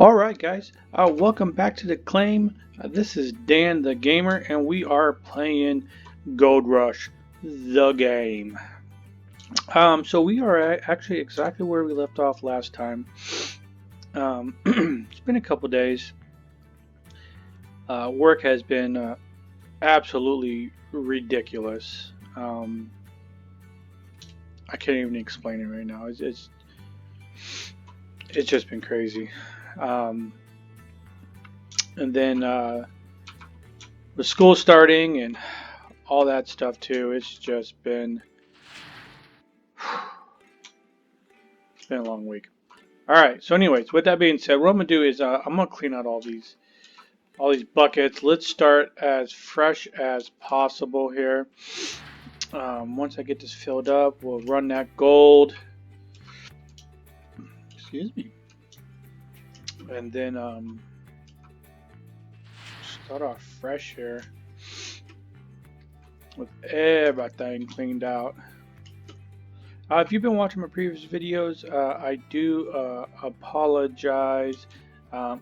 Alright guys, welcome back to the claim. This is Dan the Gamer and we are playing Gold Rush, the game. So we are actually exactly where we left off last time. It's been a couple days. Work has been absolutely ridiculous. I can't even explain it right now. It's just been crazy. And then with school starting and all that stuff too, it's just been it's been a long week. All right. So, anyways, with that being said, what I'm gonna do is I'm gonna clean out all these buckets. Let's start as fresh as possible here. Once I get this filled up, we'll run that gold. Excuse me. And then start off fresh here with everything cleaned out. If you've been watching my previous videos, I do apologize. I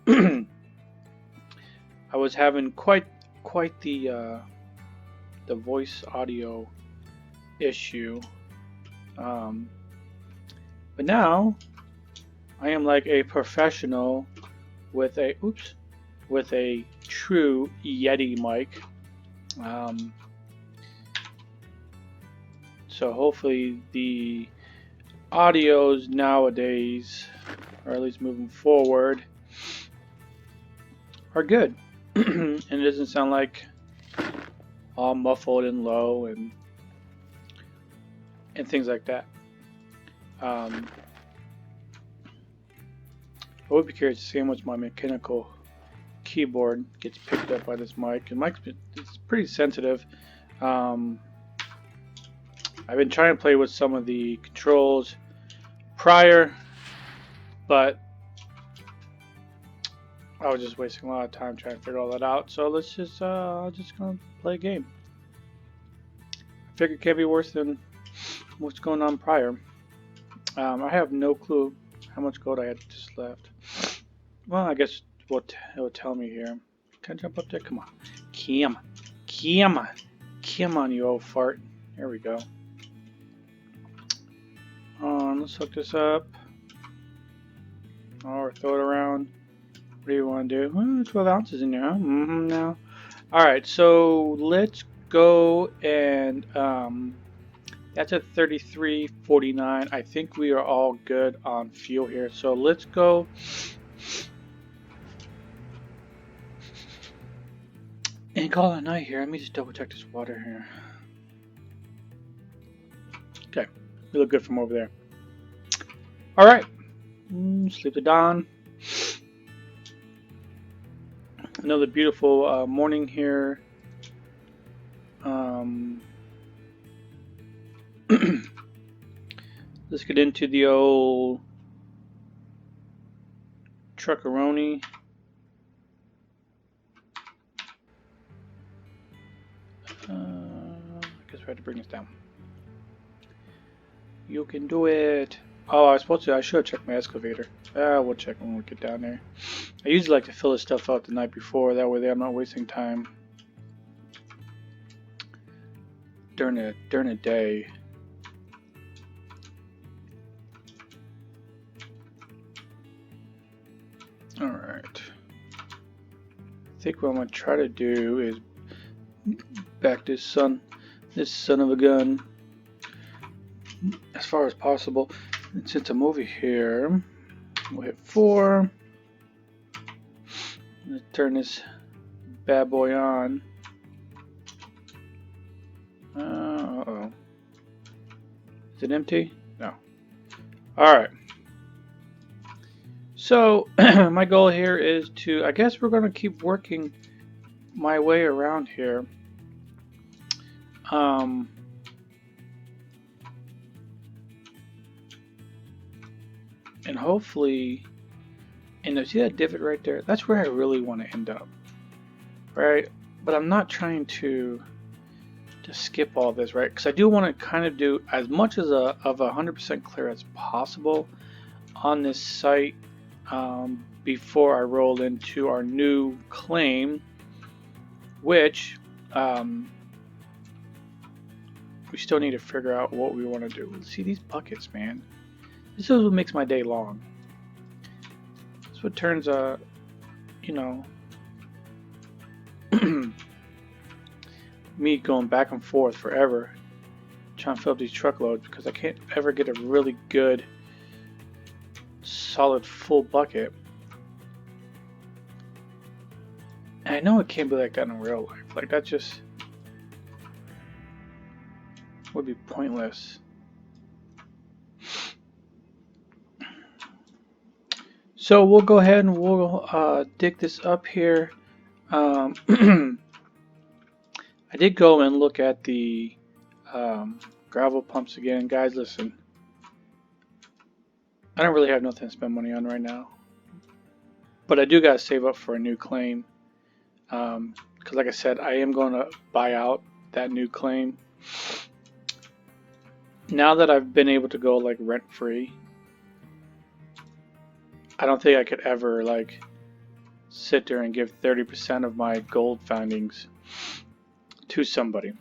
was having quite the voice audio issue, but now I am like a professional with a true Yeti mic. So hopefully the audios nowadays, or at least moving forward, are good. And it doesn't sound like all muffled and low and things like that. I would be curious to see how much my mechanical keyboard gets picked up by this mic. And it's pretty sensitive. I've been trying to play with some of the controls prior, but I was just wasting a lot of time trying to figure all that out. So let's just I'm just gonna play a game. I figure it can't be worse than what's going on prior. I have no clue how much gold I had just left. Well, I guess it will tell me here. Can I jump up there? Come on. Come on, you old fart. There we go. Let's hook this up. Or throw it around. What do you want to do? 12 ounces in there, huh? Now. Alright, so let's go and that's a 33.49. I think we are all good on fuel here. So let's go. And call it a night here. Let me just double check this water here. Okay, we look good from over there. All right, sleep to dawn. Another beautiful morning here. Let's get into the old truckaroni. I guess we have to bring this down. You can do it. Oh, I should have checked my excavator. We'll check when we get down there. I usually like to fill this stuff out the night before. That way I'm not wasting time during the day. All right. I think what I'm gonna try to do is back this son of a gun as far as possible. And since I'm over here, we'll hit 4. Let's turn this bad boy on. Uh-oh. Is it empty? No. Alright. So, my goal here is to, I guess we're going to keep working my way around here. And hopefully, and see that divot right there? That's where I really want to end up, right? But I'm not trying to skip all this, right? Because I do want to kind of do as much as of 100% clear as possible on this site. before I roll into our new claim, which we still need to figure out what we want to do. See these buckets, man. This is what makes my day long. This is what turns you know, me going back and forth forever trying to fill up these truckloads because I can't ever get a really good solid full bucket. And I know it can't be like that in real life. Like that just would be pointless. So we'll go ahead and we'll dig this up here. I did go and look at the gravel pumps again. Guys, listen. I don't really have nothing to spend money on right now. But I do got to save up for a new claim. Because like I said, I am going to buy out that new claim. Now that I've been able to go like rent free, I don't think I could ever like sit there and give 30% of my gold findings to somebody.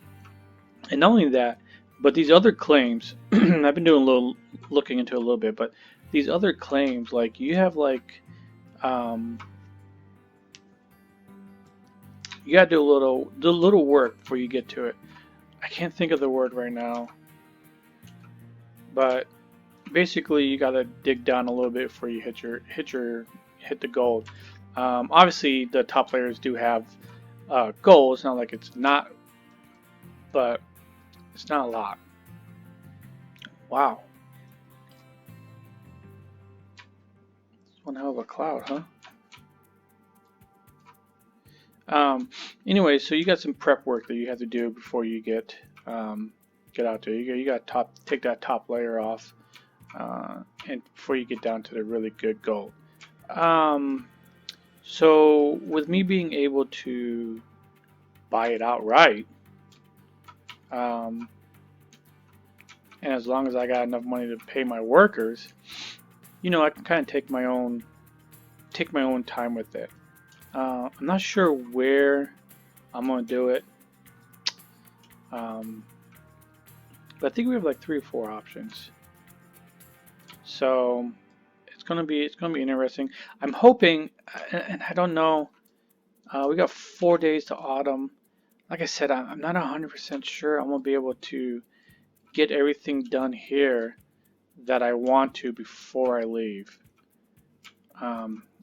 And not only that, but these other claims, I've been doing a little looking into a little bit, but these other claims, like you have like you gotta do a little work before you get to it. I can't think of the word right now, but basically you gotta dig down a little bit before you hit the gold. Obviously, the top players do have gold. It's not like it's not, but it's not a lot. Wow, it's one hell of a cloud, huh? Anyway, so you got some prep work that you have to do before you get out there. You got to take that top layer off, and before you get down to the really good gold. So with me being able to buy it outright, and as long as I got enough money to pay my workers, I can kind of take my own time with it. I'm not sure where I'm gonna do it, but I think we have like 3 or 4 options. So it's gonna be interesting. I'm hoping, and I don't know. We got 4 days to autumn. Like I said, I'm not 100% sure I'm gonna be able to get everything done here that I want to before I leave.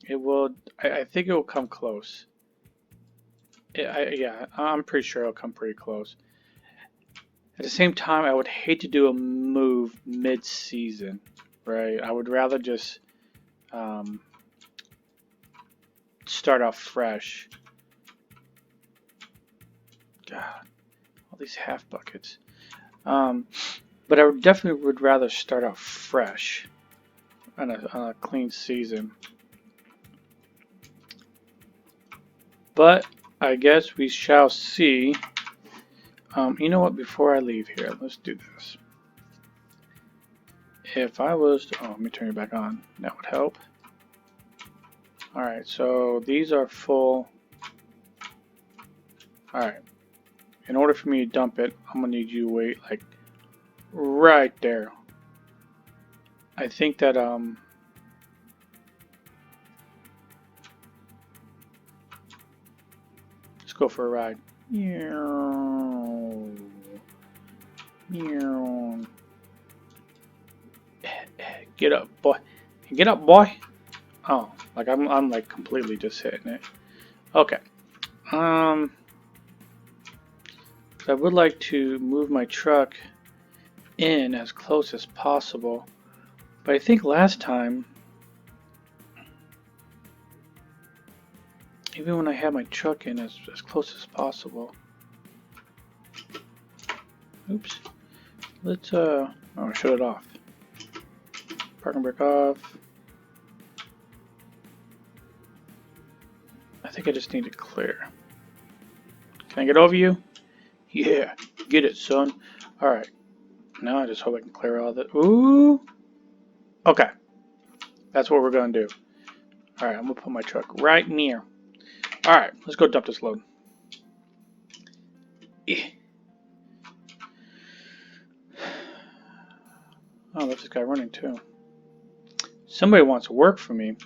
It will. I think it will come close. Yeah, I'm pretty sure it'll come pretty close. At the same time, I would hate to do a move mid-season, right? I would rather just start off fresh. God, all these half buckets. But I definitely would rather start off fresh on a clean season. But I guess we shall see. You know what? Before I leave here, let's do this. If I was to, let me turn it back on. That would help. Alright, so these are full. Alright. In order for me to dump it, I'm going to need you to wait like right there. I think that let's go for a ride. Get up, boy. Get up, boy. Oh, like I'm like completely just hitting it. Okay. I would like to move my truck in as close as possible, but I think last time, even when I had my truck in as close as possible. Oops. Let's shut it off. Parking brake off. I think I just need to clear. Can I get over you? Yeah, get it, son. Alright. Now I just hope I can clear all that. Ooh! Okay. That's what we're going to do. Alright, I'm gonna put my truck right near. Alright, let's go dump this load. Oh, there's this guy running too. Somebody wants to work for me.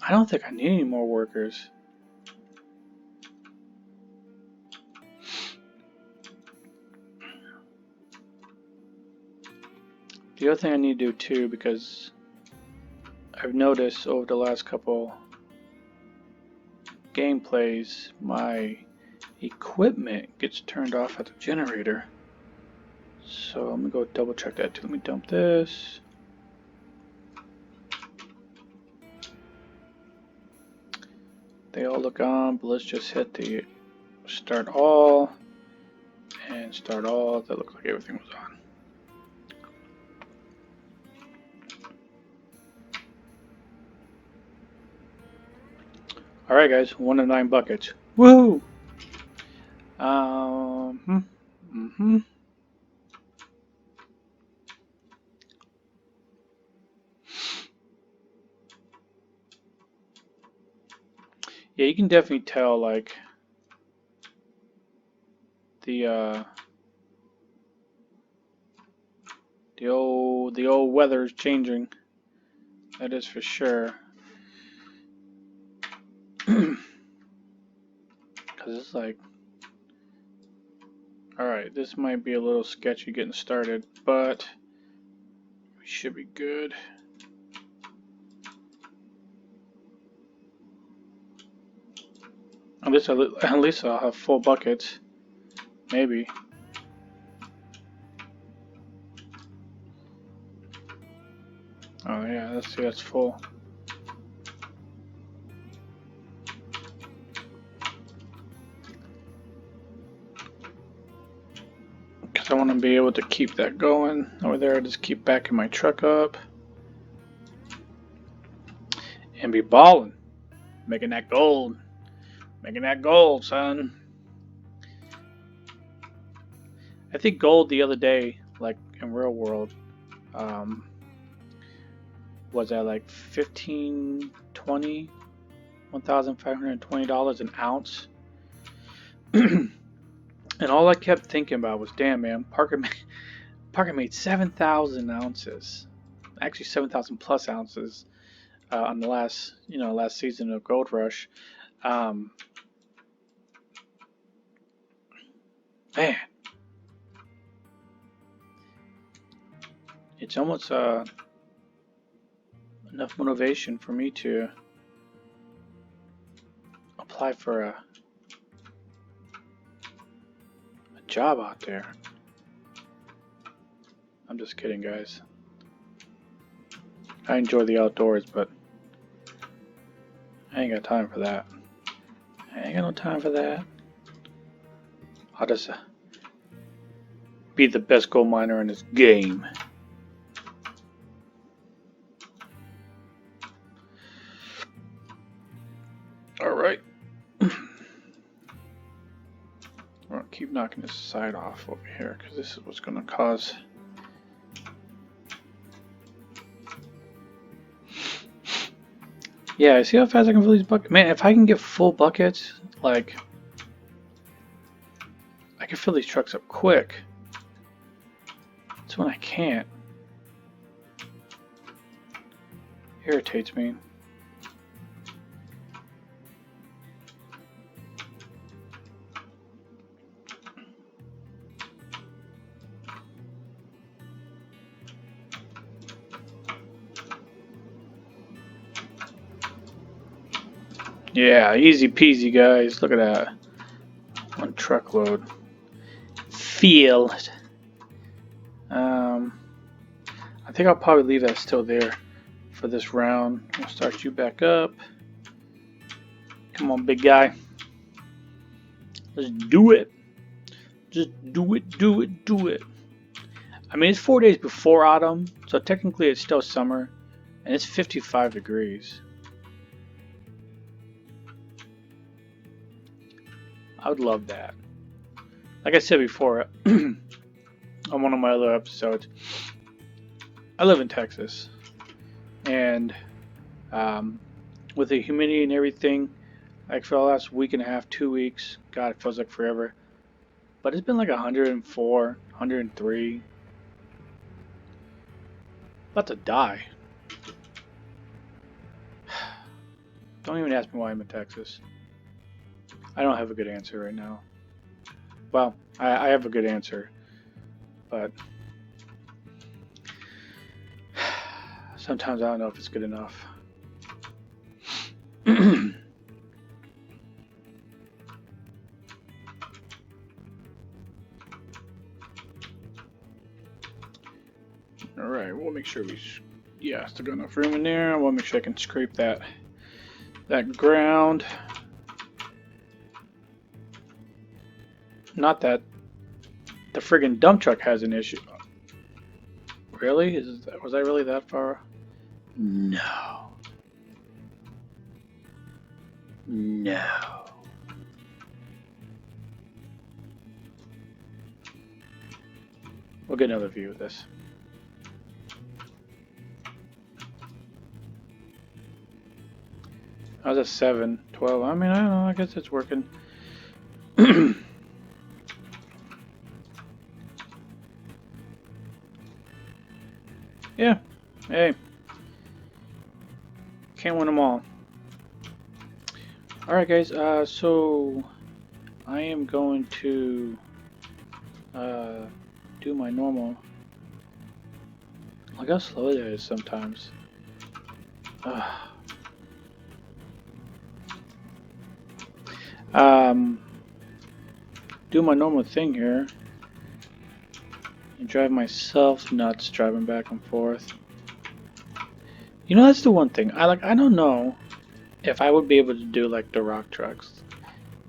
I don't think I need any more workers. The other thing I need to do too, because I've noticed over the last couple gameplays, my equipment gets turned off at the generator. So I'm gonna go double check that too. Let me dump this. They all look on, but let's just hit the start all and start all. That looks like everything was on. Alright guys, 1 to 9 buckets. Woo! Yeah, you can definitely tell like the old weather is changing. That is for sure. Because it's like, alright, this might be a little sketchy getting started, but we should be good. At least I'll have full buckets. Maybe. Oh yeah, let's see, that's full. Because I want to be able to keep that going. Over there, I just keep backing my truck up. And be balling. Making that gold. Making that gold, son. I think gold the other day, like in real world, was at like $1,520 an ounce. And all I kept thinking about was, damn man, Parker made 7,000 ounces, actually 7,000 plus ounces on the last season of Gold Rush. Man, it's almost enough motivation for me to apply for a job out there. I'm just kidding, guys. I enjoy the outdoors, but I ain't got time for that. I ain't got no time for that. I'll just be the best gold miner in this game. Alright. I'm going to keep knocking this side off over here, because this is what's going to cause... Yeah, see how fast I can fill these buckets? Man, if I can get full buckets, like... I can fill these trucks up quick. That's when I can't. Irritates me. Yeah, easy peasy, guys. Look at that. One truckload. Feel it. I think I'll probably leave that still there for this round. We'll start you back up. Come on, big guy. Let's do it. Just do it, do it, do it. I mean, it's 4 days before autumn, so technically it's still summer, and it's 55 degrees. I would love that. Like I said before on one of my other episodes, I live in Texas, and with the humidity and everything, like for the last week and a half, 2 weeks, God, it feels like forever. But it's been like 104, 103. About to die. Don't even ask me why I'm in Texas. I don't have a good answer right now. Well, I have a good answer, but sometimes I don't know if it's good enough. Alright, we'll make sure we... Yeah, still got enough room in there. I want to make sure I can scrape that ground. Not that the friggin' dump truck has an issue. Really? Was I really that far? No. No. We'll get another view of this. I was at 7, 12. I mean, I don't know. I guess it's working. Yeah. Hey. Can't win them all. Alright, guys. So I am going to do my normal. Look how slow it is sometimes. Do my normal thing here and drive myself nuts driving back and forth. You know, that's the one thing I don't know if I would be able to do like the rock trucks.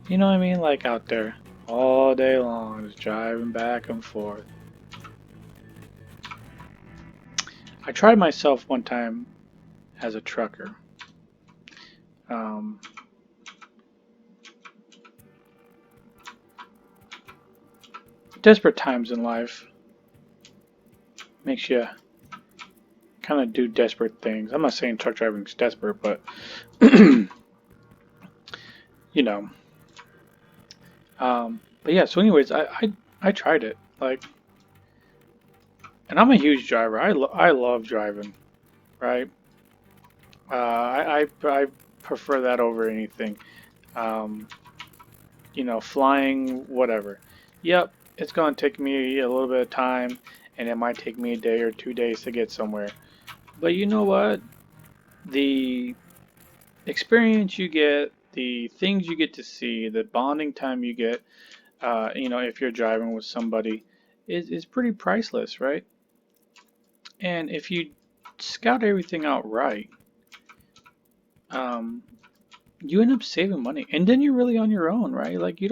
You know what I mean? Like out there all day long, just driving back and forth. I tried myself one time as a trucker. Desperate times in life makes you kind of do desperate things. I'm not saying truck driving is desperate, but you know. But yeah. So, anyways, I tried it. Like, and I'm a huge driver. I love driving, right? I prefer that over anything. You know, flying, whatever. Yep, it's gonna take me a little bit of time, and it might take me a day or 2 days to get somewhere. But you know what? The experience you get, the things you get to see, the bonding time you get, you know, if you're driving with somebody, is pretty priceless, right? And if you scout everything out right, you end up saving money, and then you're really on your own, right? Like you're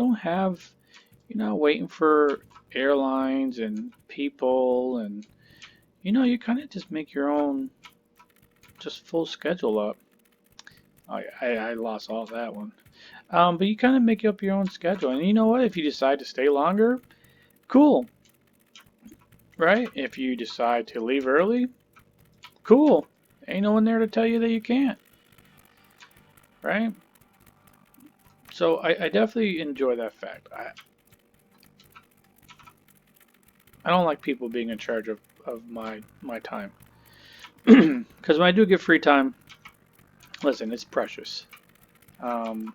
not waiting for airlines and people, and you kind of just make your own, just full schedule up. Oh yeah, I lost all that one. But you kind of make up your own schedule, and you know what? If you decide to stay longer, cool, right? If you decide to leave early, cool. Ain't no one there to tell you that you can't, right? So I definitely enjoy that fact. I don't like people being in charge of my time. Because when I do get free time, listen, it's precious. And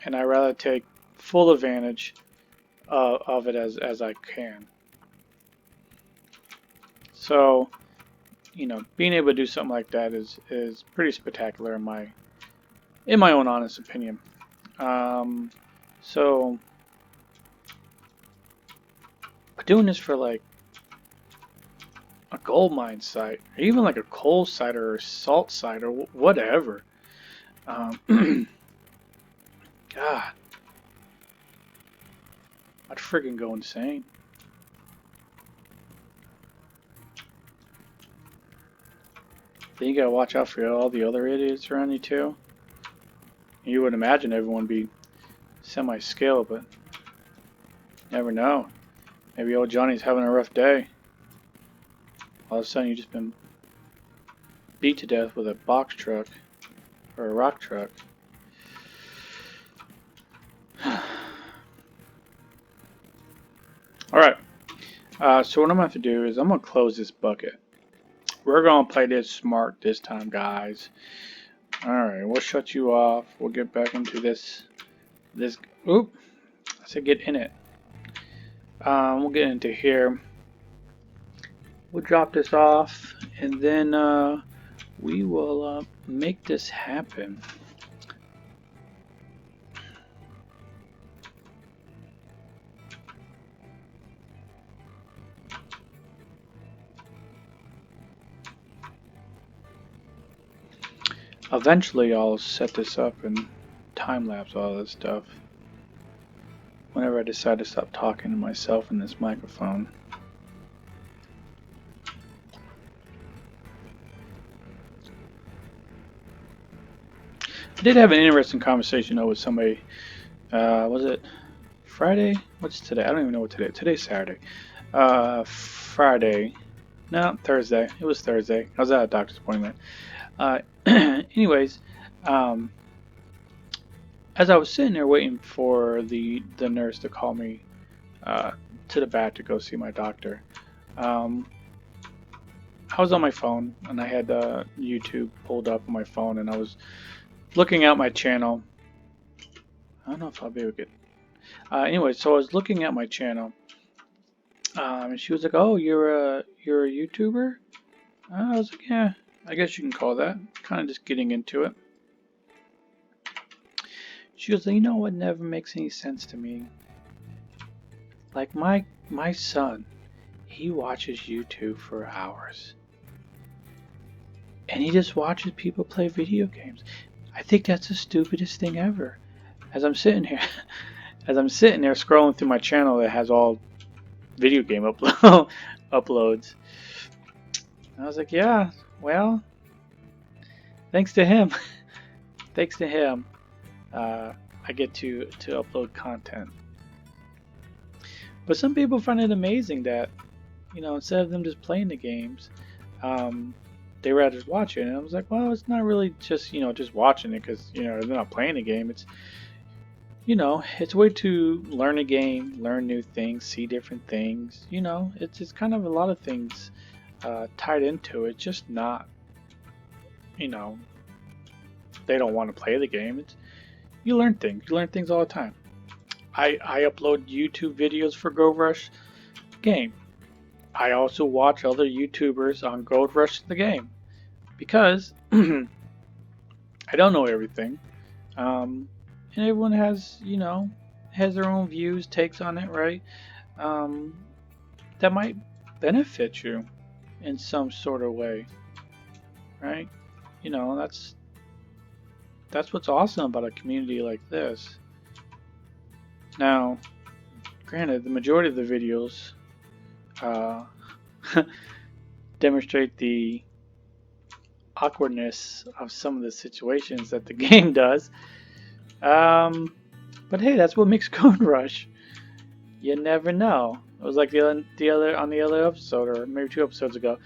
I rather take full advantage of it as I can. So, being able to do something like that is pretty spectacular in my own honest opinion. So doing this for like a gold mine site, or even like a coal site or a salt site or whatever. God, I'd friggin' go insane. Then you gotta watch out for all the other idiots around you too. You would imagine everyone be semi-skilled, but never know. Maybe old Johnny's having a rough day. All of a sudden, you've just been beat to death with a box truck. or a rock truck. Alright, so what I'm going to have to do is I'm going to close this bucket. We're going to play this smart this time, guys. Alright, we'll shut you off. We'll get back into this. Oop, I said get in it. We'll get into here. We'll drop this off, and then we will make this happen. Eventually I'll set this up and time-lapse all this stuff whenever I decide to stop talking to myself in this microphone. I did have an interesting conversation though with somebody, was it Friday? What's today? I don't even know what today is. Today's Saturday. Friday. No, Thursday. It was Thursday. I was at a doctor's appointment. Anyways, as I was sitting there waiting for the nurse to call me to the back to go see my doctor, I was on my phone and I had YouTube pulled up on my phone and I was looking at my channel. I don't know if I'll be able to get. Anyway, so I was looking at my channel, and she was like, "Oh, you're a YouTuber?" I was like, "Yeah, I guess you can call that." Kind of just getting into it. She goes, "You know what never makes any sense to me? Like my son, he watches YouTube for hours, and he just watches people play video games. I think that's the stupidest thing ever." As I'm sitting here, scrolling through my channel that has all video game uploads, and I was like, "Yeah, well, thanks to him, I get to upload content." But some people find it amazing that, instead of them just playing the games, they rather just watch it. And I was like, well, it's not really just just watching it because they're not playing the game. It's it's a way to learn a game, learn new things, see different things. It's kind of a lot of things tied into it. Just not, they don't want to play the game. You learn things. You learn things all the time. I upload YouTube videos for Gold Rush game. I also watch other YouTubers on Gold Rush the game because I don't know everything. And everyone has, has their own views, takes on it, right? That might benefit you in some sort of way, right? That's what's awesome about a community like this. Now, granted, the majority of the videos demonstrate the awkwardness of some of the situations that the game does. But hey, that's what makes Gold Rush. You never know. It was like the other episode, or maybe 2 episodes ago.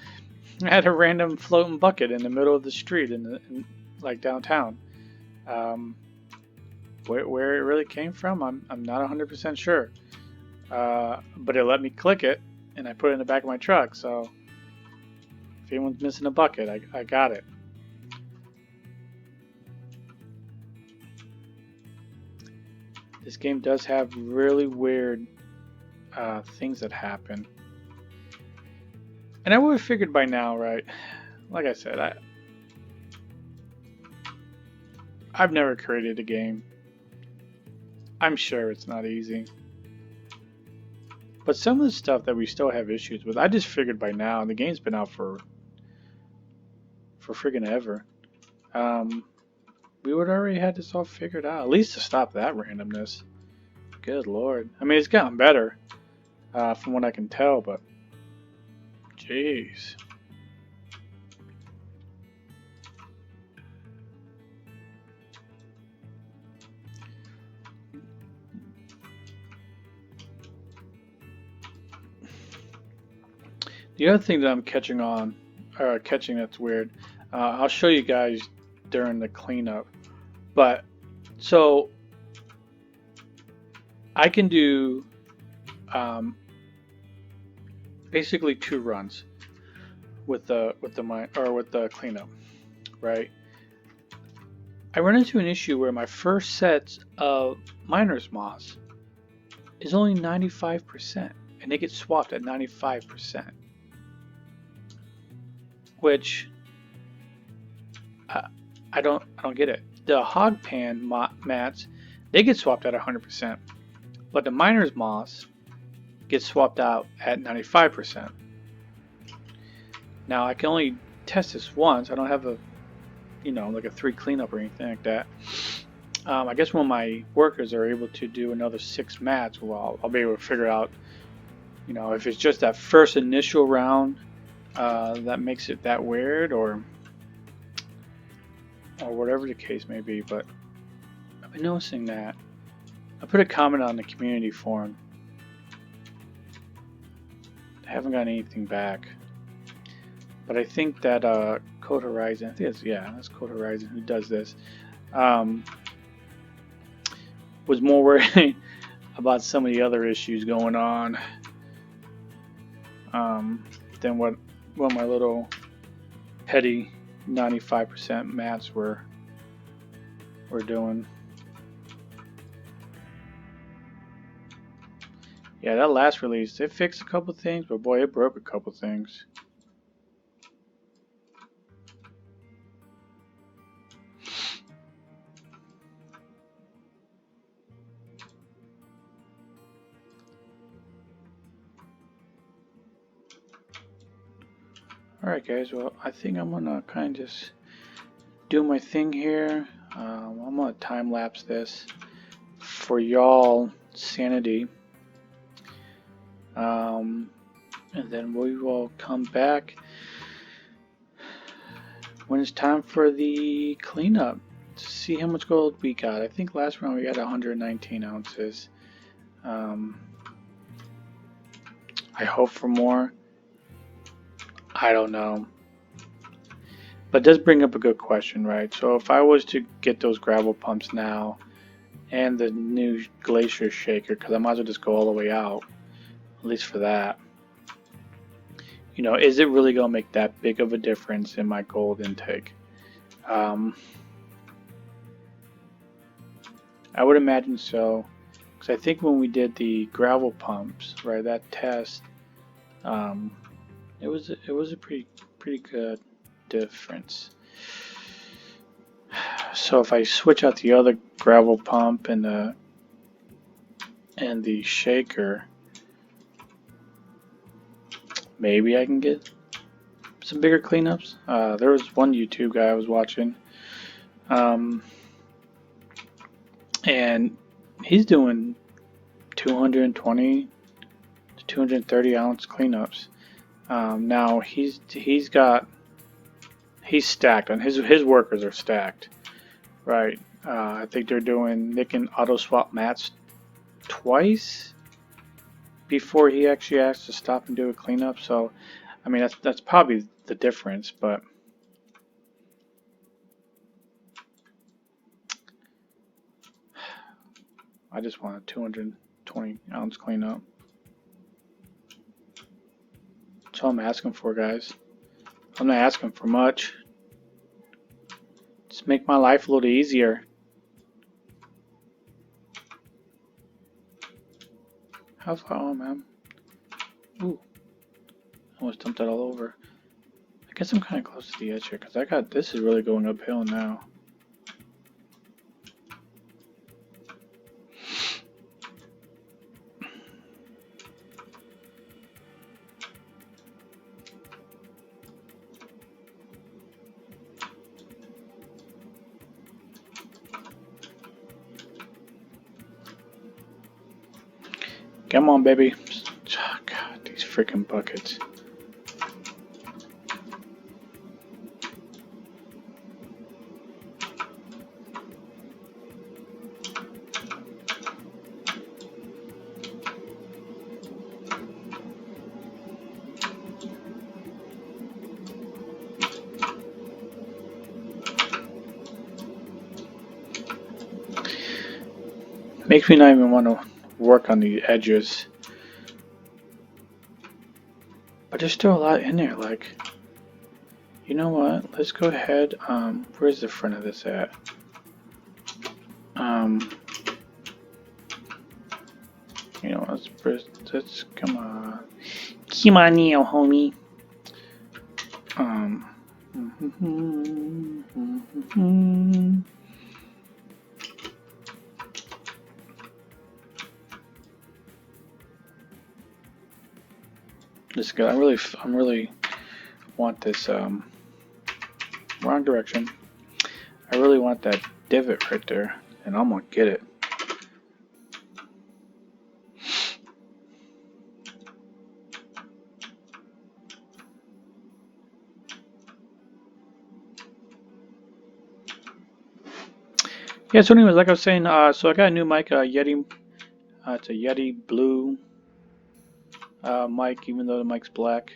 I had a random floating bucket in the middle of the street in like downtown. Where it really came from, I'm not 100% sure. But it let me click it, and I put it in the back of my truck. So if anyone's missing a bucket, I got it. This game does have really weird things that happen. And I would have figured by now, right? Like I said, I've never created a game. I'm sure it's not easy. But some of the stuff that we still have issues with, I just figured by now, and the game's been out for friggin' ever. We would already had this all figured out, at least to stop that randomness. Good lord. I mean, it's gotten better from what I can tell, but jeez. The other thing that I'm catching that's weird, I'll show you guys during the cleanup. But so I can do basically 2 runs with the cleanup, right? I run into an issue where my first set of Miner's Moss is only 95%, and they get swapped at 95%, which I don't get it. The Hogpan mats, they get swapped at 100%, but the Miner's Moss gets swapped out at 95%. Now I can only test this once. I don't have a, like a 3 cleanup or anything like that. I guess when my workers are able to do another 6 mats, well, I'll be able to figure out, if it's just that first initial round that makes it that weird, or whatever the case may be. But I've been noticing that. I put a comment on the community forum. I haven't gotten anything back. But I think that Code Horizon, that's Code Horizon who does this, was more worried about some of the other issues going on than what my little petty 95% mats were doing. Yeah, that last release, it fixed a couple things, but boy, it broke a couple things. Alright guys, well I think I'm gonna kind of just do my thing here. I'm gonna time lapse this for y'all sanity, and then we will come back when it's time for the cleanup to see how much gold we got. I think last round we got 119 ounces. I hope for more. I don't know. But it does bring up a good question, right? So if I was to get those gravel pumps now and the new glacier shaker, because I might as well just go all the way out, at least for that, is it really going to make that big of a difference in my gold intake? I would imagine so, because I think when we did the gravel pumps, right, that test, it was a pretty good difference. So if I switch out the other gravel pump and the shaker, maybe I can get some bigger cleanups. There was one YouTube guy I was watching, and he's doing 220 to 230 ounce cleanups. Now he's stacked, and his workers are stacked, right? I think they can auto swap mats twice before he actually has to stop and do a cleanup. So I mean that's probably the difference, but I just want a 220 ounce cleanup. That's all I'm asking for, guys. I'm not asking for much. Just make my life a little easier. How's that? Oh man. Ooh. I almost dumped that all over. I guess I'm kind of close to the edge here, because this is really going uphill now. Come on, baby. Oh, God, these freaking buckets. Makes me not even want to work on the edges. But there's still a lot in there, like, you know what? Let's go ahead, where's the front of this at? You know, let's come on. Come on now, homie. This guy, I'm really want this, wrong direction. I really want that divot right there, and I'm gonna get it. Yeah, so anyways, like I was saying, so I got a new mic, Yeti. It's a Yeti blue mic, even though the mic's black.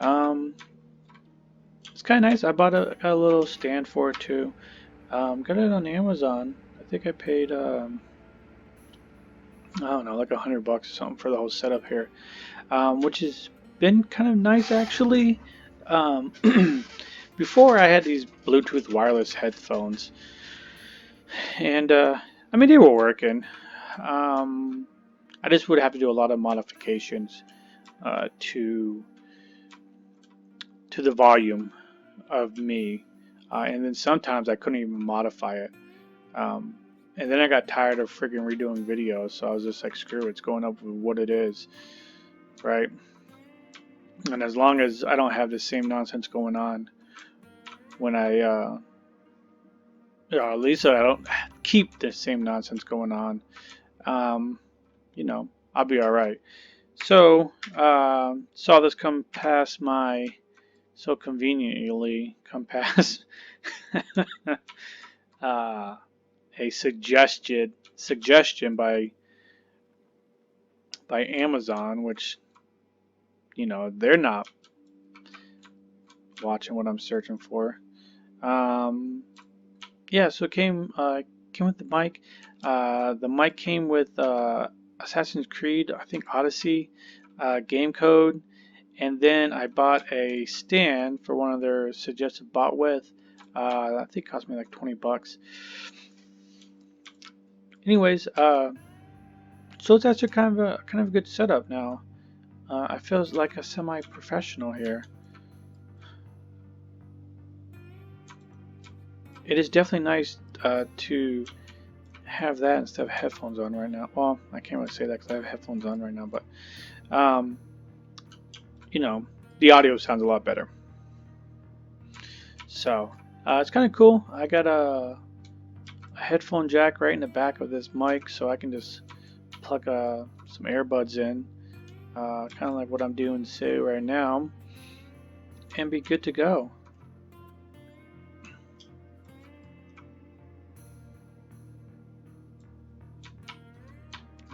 It's kind of nice. I got a little stand for it too. Got it on Amazon. I think I paid, I don't know, like $100 or something for the whole setup here, which has been kind of nice actually. Before I had these Bluetooth wireless headphones, and I mean they were working. I just would have to do a lot of modifications to the volume of me, and then sometimes I couldn't even modify it. And then I got tired of freaking redoing videos, so I was just like, screw it, it's going up with what it is, right? And as long as I don't have the same nonsense going on when I, at least I don't keep the same nonsense going on, you know, I'll be all right. So, saw this come past my, so conveniently come past a suggestion by Amazon, which, you know, they're not watching what I'm searching for. Yeah, so it came with the mic. The mic came with Assassin's Creed, I think Odyssey game code, and then I bought a stand for one of their suggested bought with. I think it cost me like $20. Anyways, so it's actually kind of a good setup now. I feel like a semi-professional here. It is definitely nice to have that instead of headphones on right now. Well, I can't really say that because I have headphones on right now, but you know, the audio sounds a lot better. So it's kind of cool. I got a headphone jack right in the back of this mic, so I can just plug some earbuds in, kind of like what I'm doing say right now, and be good to go.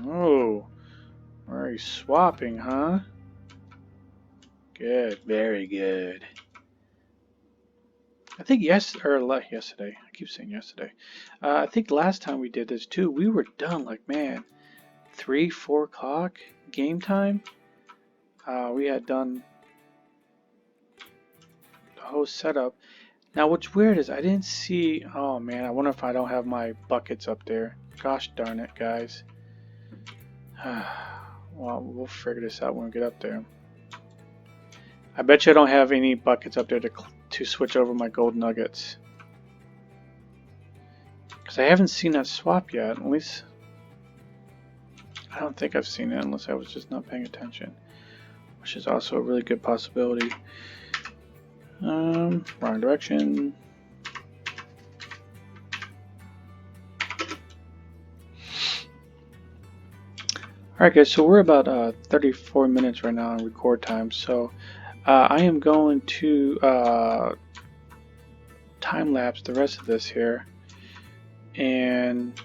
Oh, are you swapping, huh? Good, very good. I think yesterday. I keep saying yesterday. I think last time we did this too, we were done like, man, 3-4 o'clock game time. We had done the whole setup. Now what's weird is I didn't see. Oh man, I wonder if I don't have my buckets up there. Gosh darn it, guys. Well, we'll figure this out when we get up there. I bet you I don't have any buckets up there to switch over my gold nuggets. Because I haven't seen that swap yet. At least I don't think I've seen it unless I was just not paying attention. Which is also a really good possibility. Wrong direction. Alright guys, so we're about 34 minutes right now on record time, so I am going to time lapse the rest of this here, and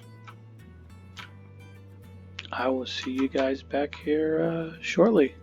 I will see you guys back here shortly.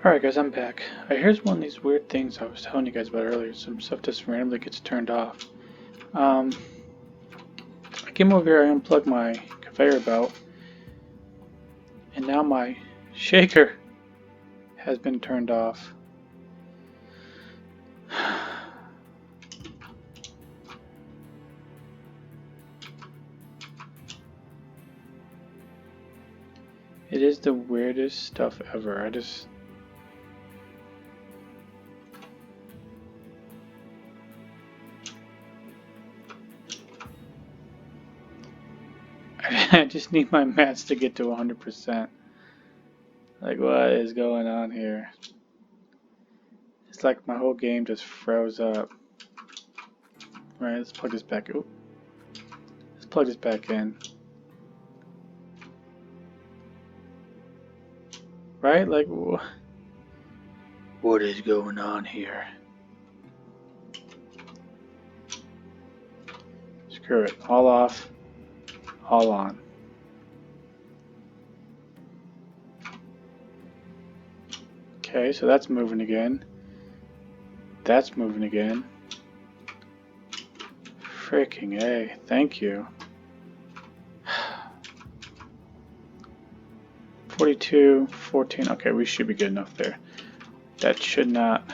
Alright guys, I'm back. Here's one of these weird things I was telling you guys about earlier. Some stuff just randomly gets turned off. I came over here, I unplugged my conveyor belt, and now my shaker has been turned off. It is the weirdest stuff ever. I just need my mats to get to 100%. Like, what is going on here? It's like my whole game just froze up. Right, let's plug this back. Ooh. Let's plug this back in. Right? Like, what is going on here? Screw it. All off. All on. Okay, so that's moving again. That's moving again. Freaking A. Thank you. 42, 14. Okay, we should be good enough there. That should not.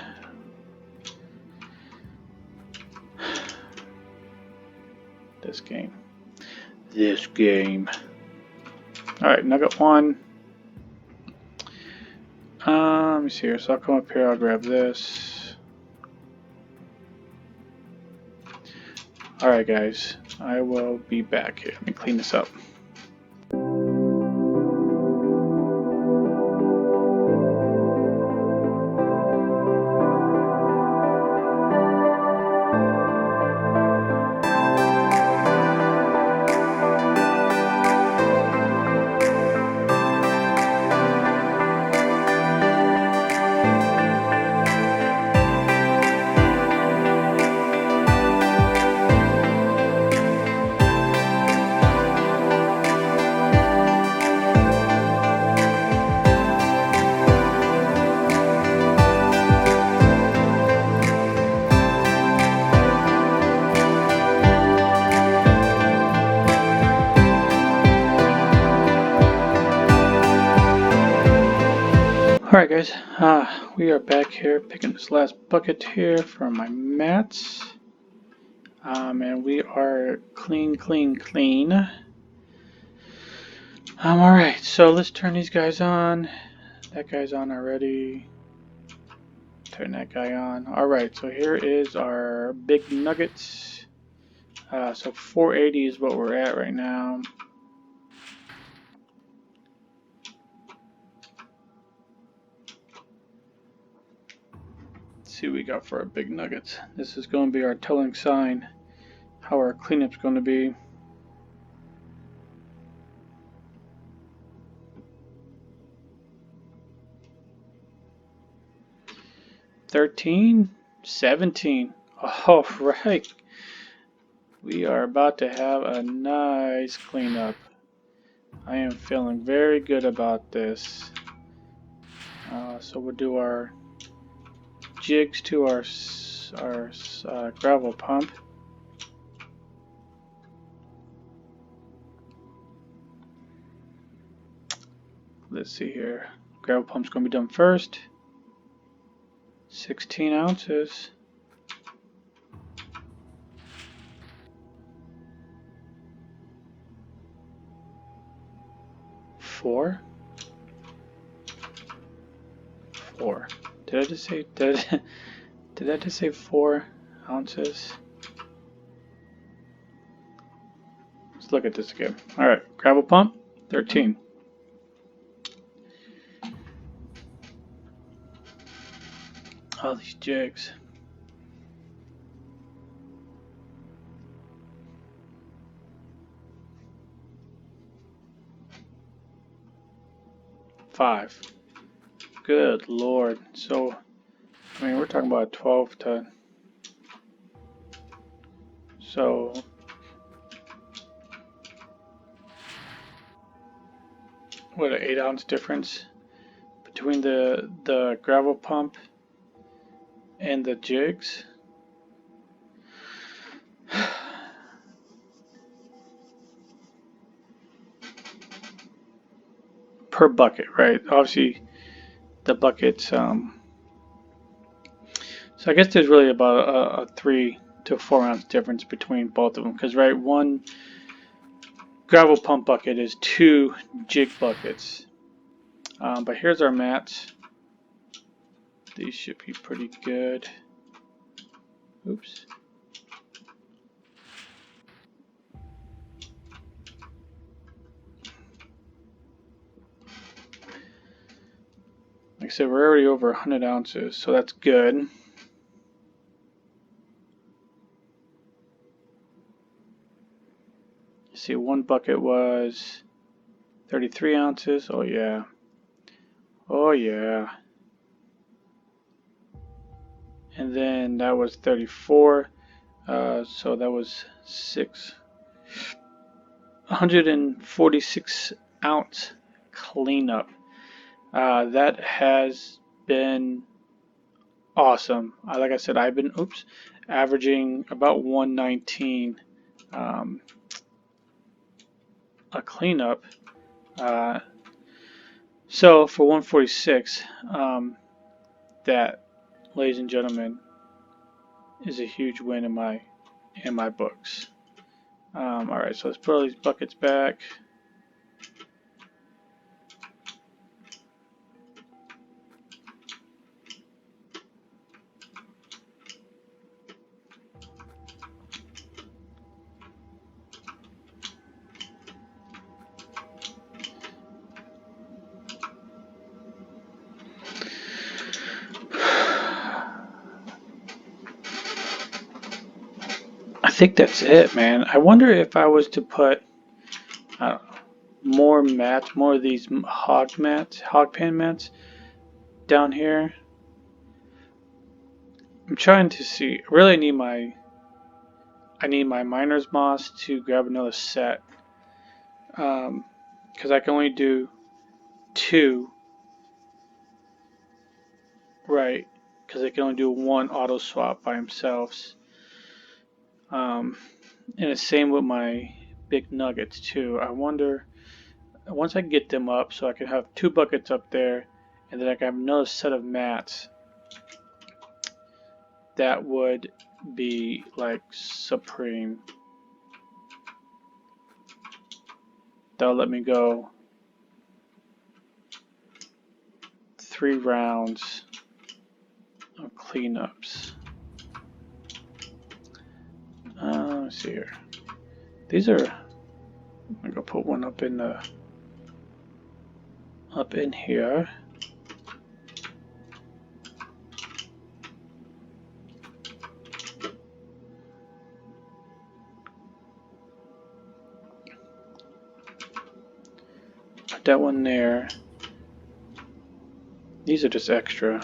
This game. This game. Alright, nugget 1. Let me see here. So I'll come up here, I'll grab this. Alright guys, I will be back here. Let me clean this up. Alright guys, we are back here picking this last bucket here for my mats. And we are clean. Alright, so let's turn these guys on. That guy's on already. Turn that guy on. Alright, so here is our big nuggets. So 480 is what we're at right now. See what we got for our big nuggets. This is going to be our telling sign how our cleanup's going to be. $13, $17. All right, we are about to have a nice cleanup. I am feeling very good about this. So we'll do our jigs to our gravel pump. Let's see here. Gravel pump's going to be done first. 16 ounces. Four. Did I just say did I just say 4 ounces? Let's look at this again. All right, gravel pump, 13. All these jigs. Five. Good Lord. So, I mean, we're talking about 12 to. So, what, an 8 ounce difference between the gravel pump and the jigs. Per bucket, right? Obviously, the buckets. So I guess there's really about a 3 to 4 ounce difference between both of them, because right, one gravel pump bucket is 2 jig buckets. But here's our mats. These should be pretty good. Oops. Like I said, we're already over 100 ounces, so that's good. See, one bucket was 33 ounces. Oh yeah. Oh yeah. And then that was 34. So that was 146 ounce cleanup. That has been awesome. Like I said, I've been averaging about 119 a cleanup. So for 146, that, ladies and gentlemen, is a huge win in my books. All right, so let's put all these buckets back. I think that's it, man. I wonder if I was to put more mats, more of these hog pan mats down here. I'm trying to see. Really, I need my miner's moss to grab another set, because I can only do 2, right? Because I can only do 1 auto swap by themselves. And the same with my big nuggets too. I wonder, once I get them up, so I can have 2 buckets up there, and then I can have another set of mats. That would be like supreme. That'll let me go 3 rounds of cleanups. Let's see here. These are. I'm gonna put one up in here. Put that one there. These are just extra.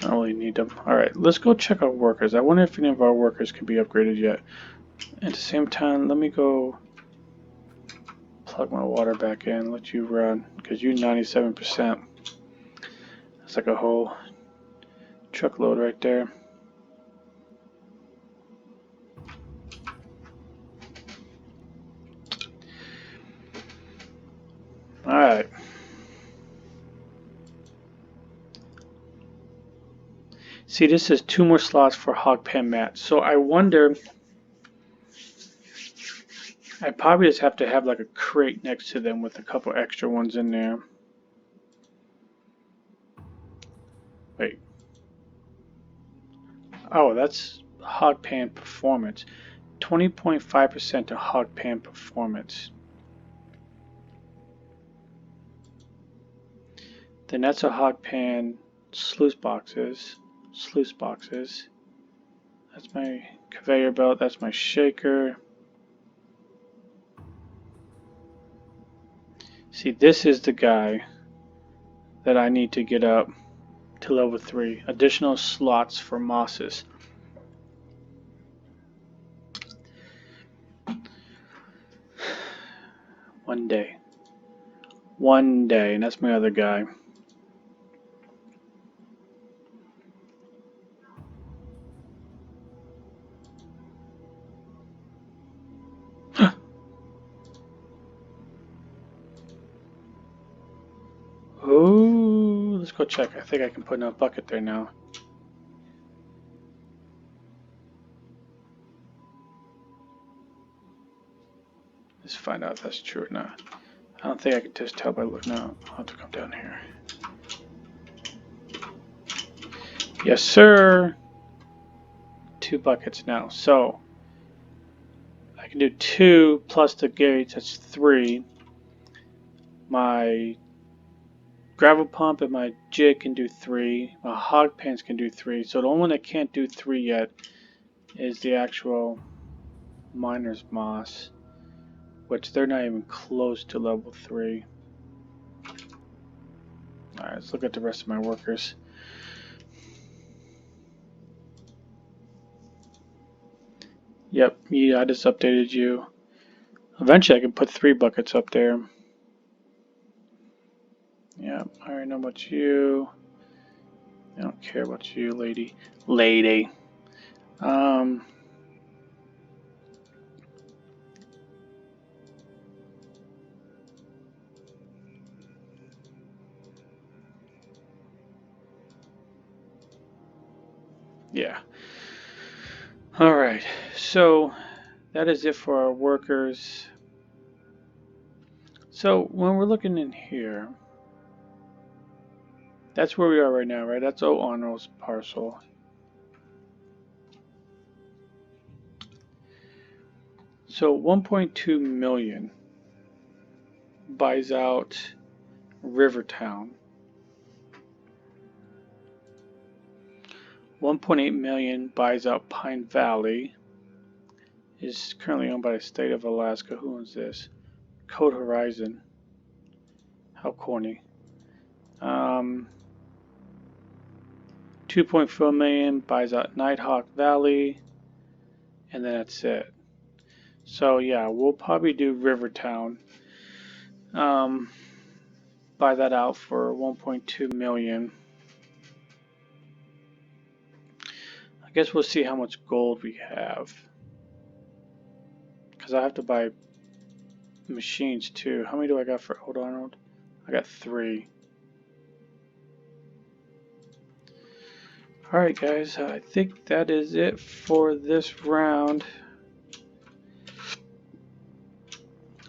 I don't really need them. Alright, let's go check our workers. I wonder if any of our workers can be upgraded yet. At the same time, let me go plug my water back in, let you run, because you're 97%. That's like a whole truckload right there. Alright. See, this says 2 more slots for hog pan mats. So I wonder, I probably just have to have like a crate next to them with a couple extra ones in there. Wait. Oh, that's hog pan performance. 20.5% to hog pan performance. Then that's a hog pan sluice boxes. That's my conveyor belt. That's my shaker. See, this is the guy that I need to get up to level 3. Additional slots for mosses. One day, and that's my other guy. Oh, let's go check. I think I can put in a bucket there now. Let's find out if that's true or not. I don't think I can just tell by looking out. I'll have to come down here. Yes, sir. 2 buckets now. So I can do 2 plus the gates. That's 3. My gravel pump and my jig can do 3. My hog pans can do 3. So the only one that can't do 3 yet is the actual miner's moss, which they're not even close to level 3. Alright, let's look at the rest of my workers. Yep, yeah, I just updated you. Eventually I can put 3 buckets up there. Yep, I already know about you. I don't care about you, lady. Lady. Yeah. Alright, so that is it for our workers. So when we're looking in here, that's where we are right now, right? That's O Arnold's parcel. So 1.2 million buys out Rivertown. 1.8 million buys out Pine Valley. Is currently owned by the state of Alaska. Who owns this? Code Horizon. How corny. 2.4 million buys out Nighthawk Valley, and then that's it. So yeah, we'll probably do Rivertown. Buy that out for 1.2 million. I guess we'll see how much gold we have, because I have to buy machines too. How many do I got for Old Arnold? I got 3. Alright guys, I think that is it for this round.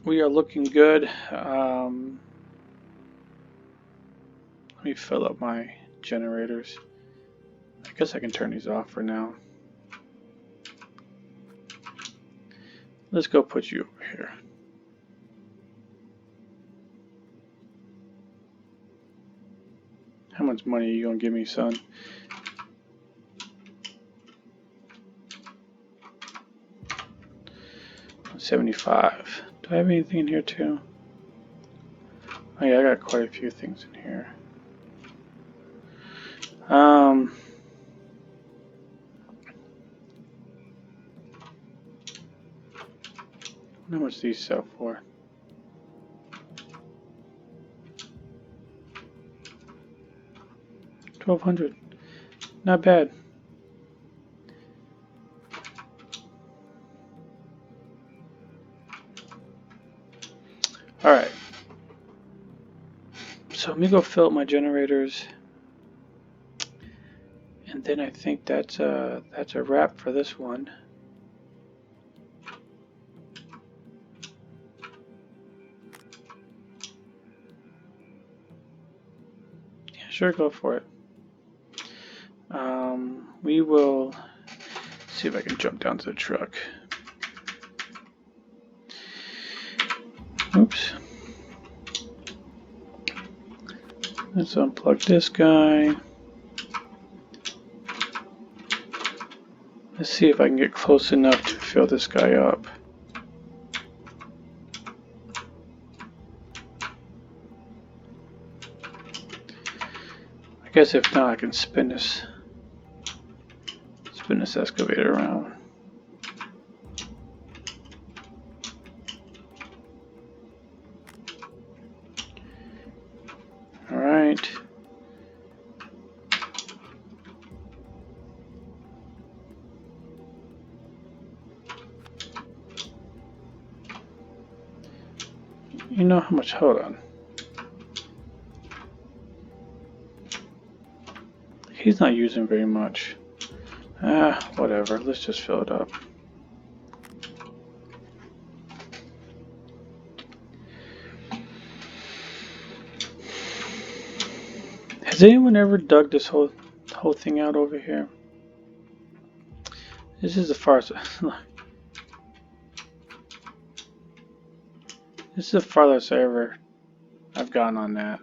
We are looking good. Let me fill up my generators. I guess I can turn these off for now. Let's go put you over here. How much money are you gonna give me, son? $75. Do I have anything in here too? Oh yeah, I got quite a few things in here. How much these sell for? $1,200. Not bad. Alright. So let me go fill up my generators. And then I think that's a wrap for this one. Yeah, sure, go for it. We will see if I can jump down to the truck. Oops. Let's unplug this guy. Let's see if I can get close enough to fill this guy up. I guess if not, I can spin this excavator around. All right. You know how much? Hold on. He's not using very much. Whatever. Let's just fill it up. Has anyone ever dug this whole thing out over here? This is the farthest. This is the farthest I've gone on that.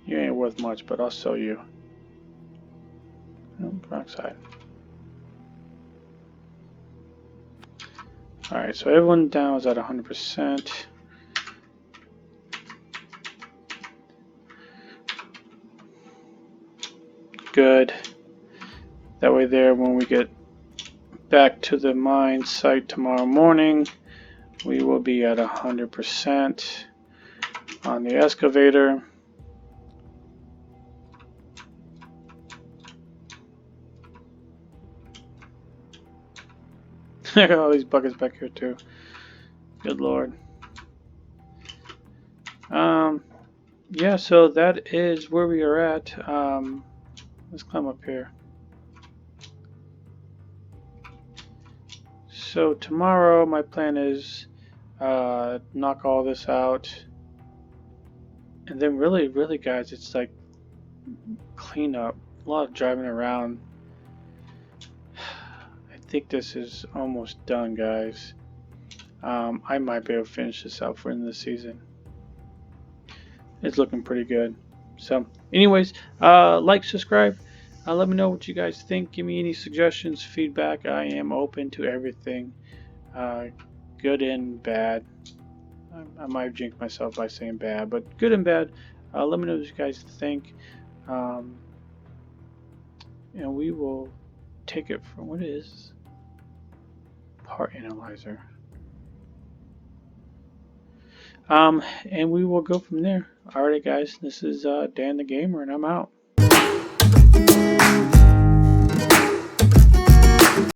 You ain't worth much, but I'll sell you. Oh, peroxide. Alright, so everyone down is at 100%. Good. That way there, when we get back to the mine site tomorrow morning, we will be at 100% on the excavator. I got all these buckets back here too. Good lord. Yeah, so that is where we are at. Let's climb up here. So tomorrow my plan is knock all this out, and then really guys, it's like clean up, a lot of driving around. I think this is almost done, guys. I might be able to finish this out for the end of the season. It's looking pretty good. So anyways, like, subscribe, let me know what you guys think. Give me any suggestions, feedback. I am open to everything, good and bad. I might jinx myself by saying bad, but good and bad. Let me know what you guys think, and we will take it from what is part analyzer. And we will go from there. Alright guys, this is Dan the Gamer, and I'm out.